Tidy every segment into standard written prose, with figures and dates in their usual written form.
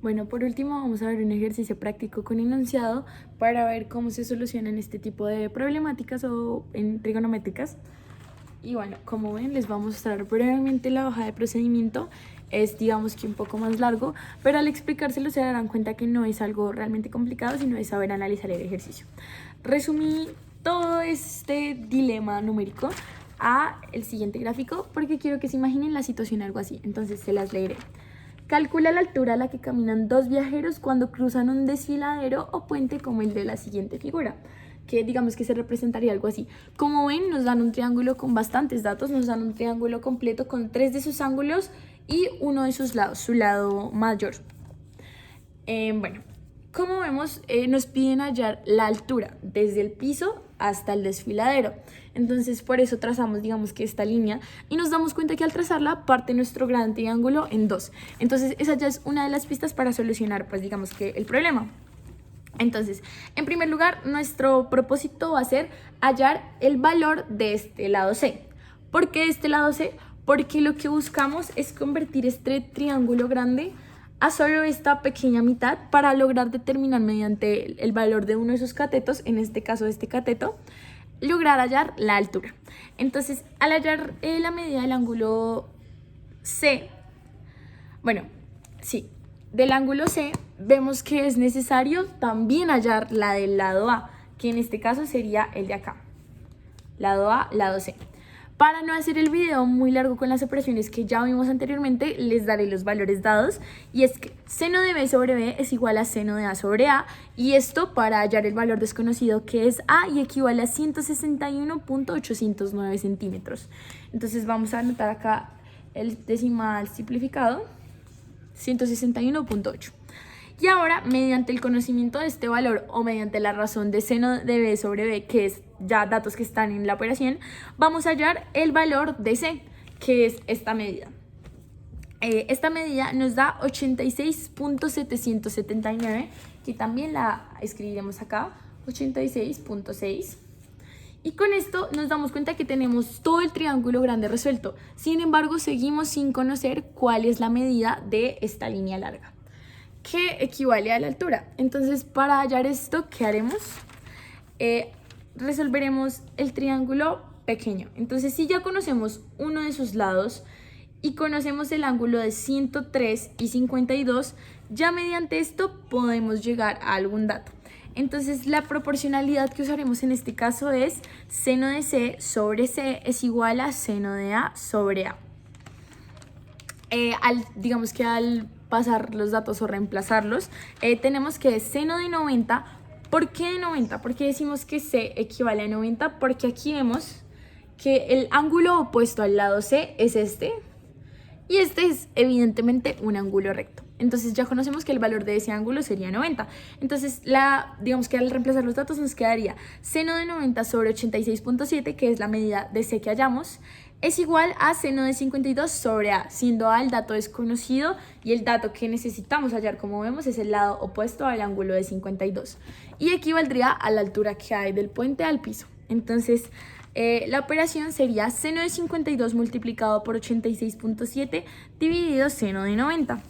Bueno, por último vamos a ver un ejercicio práctico con enunciado para ver cómo se solucionan este tipo de problemáticas o en trigonométricas. Y bueno, como ven, les voy a mostrar brevemente la hoja de procedimiento. Es, digamos que un poco más largo, pero al explicárselo se darán cuenta que no es algo realmente complicado, sino es saber analizar el ejercicio. Resumí todo este dilema numérico a el siguiente gráfico porque quiero que se imaginen la situación algo así. Entonces se las leeré. Calcula la altura a la que caminan dos viajeros cuando cruzan un desfiladero o puente como el de la siguiente figura, que digamos que se representaría algo así. Como ven, nos dan un triángulo con bastantes datos, nos dan un triángulo completo con 3 de sus ángulos y uno de sus lados, su lado mayor. Bueno, como vemos, nos piden hallar la altura desde el piso hasta el desfiladero. Entonces, por eso trazamos, digamos que esta línea y nos damos cuenta que al trazarla parte nuestro gran triángulo en dos. Entonces, esa ya es una de las pistas para solucionar, pues digamos que el problema. Entonces, en primer lugar, nuestro propósito va a ser hallar el valor de este lado C. ¿Por qué de este lado C? Porque lo que buscamos es convertir este triángulo grande a solo esta pequeña mitad para lograr determinar mediante el valor de uno de sus catetos, en este caso este cateto, lograr hallar la altura. Entonces, al hallar la medida del ángulo C, bueno, sí, del ángulo C, vemos que es necesario también hallar la del lado A, que en este caso sería el de acá. Lado A, lado C. Para no hacer el video muy largo con las operaciones que ya vimos anteriormente, les daré los valores dados. Y es que seno de B sobre B es igual a seno de A sobre A. Y esto para hallar el valor desconocido que es A y equivale a 161.809 centímetros. Entonces vamos a anotar acá el decimal simplificado, 161.8. Y ahora, mediante el conocimiento de este valor o mediante la razón de seno de B sobre B, que es ya datos que están en la operación, vamos a hallar el valor de C, que es esta medida. Esta medida nos da 86.779, que también la escribiremos acá, 86.6. Y con esto nos damos cuenta que tenemos todo el triángulo grande resuelto. Sin embargo, seguimos sin conocer cuál es la medida de esta línea larga, que equivale a la altura. Entonces, para hallar esto, ¿qué haremos? Resolveremos el triángulo pequeño. Entonces, si ya conocemos uno de sus lados y conocemos el ángulo de 103 y 52, ya mediante esto podemos llegar a algún dato. Entonces, la proporcionalidad que usaremos en este caso es seno de C sobre C es igual a seno de A sobre A. Digamos que al pasar los datos o reemplazarlos, tenemos que seno de 90. ¿Por qué de 90? ¿Por qué decimos que C equivale a 90? Porque aquí vemos que el ángulo opuesto al lado C es este, y este es evidentemente un ángulo recto. Entonces ya conocemos que el valor de ese ángulo sería 90. Entonces, digamos que al reemplazar los datos nos quedaría seno de 90 sobre 86.7, que es la medida de C que hallamos, es igual a seno de 52 sobre A, siendo A el dato desconocido y el dato que necesitamos hallar, como vemos, es el lado opuesto al ángulo de 52. Y equivaldría a la altura que hay del puente al piso. Entonces, la operación sería seno de 52 multiplicado por 86.7 dividido seno de 90.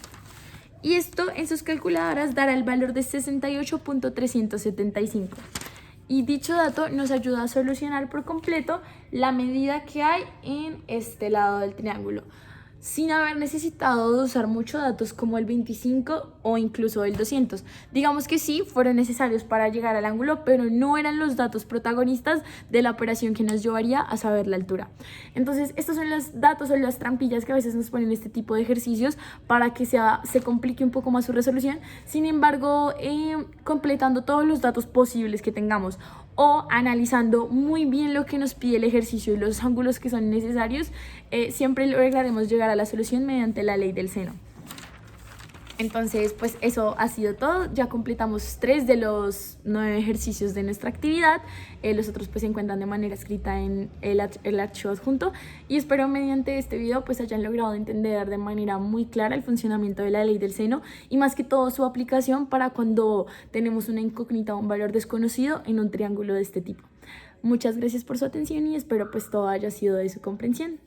Y esto en sus calculadoras dará el valor de 68.375. Y dicho dato nos ayuda a solucionar por completo la medida que hay en este lado del triángulo, sin haber necesitado de usar muchos datos como el 25 o incluso el 200. Digamos que sí, fueron necesarios para llegar al ángulo, pero no eran los datos protagonistas de la operación que nos llevaría a saber la altura. Entonces, estos son los datos o las trampillas que a veces nos ponen este tipo de ejercicios para que se complique un poco más su resolución. Sin embargo, completando todos los datos posibles que tengamos o analizando muy bien lo que nos pide el ejercicio y los ángulos que son necesarios, siempre lograremos llegar a la solución mediante la ley del seno. Entonces, pues eso ha sido todo. Ya completamos 3 de los 9 ejercicios de nuestra actividad. Los otros pues se encuentran de manera escrita en el archivo adjunto. Y espero mediante este video pues hayan logrado entender de manera muy clara el funcionamiento de la ley del seno y más que todo su aplicación para cuando tenemos una incógnita o un valor desconocido en un triángulo de este tipo. Muchas gracias por su atención y espero pues todo haya sido de su comprensión.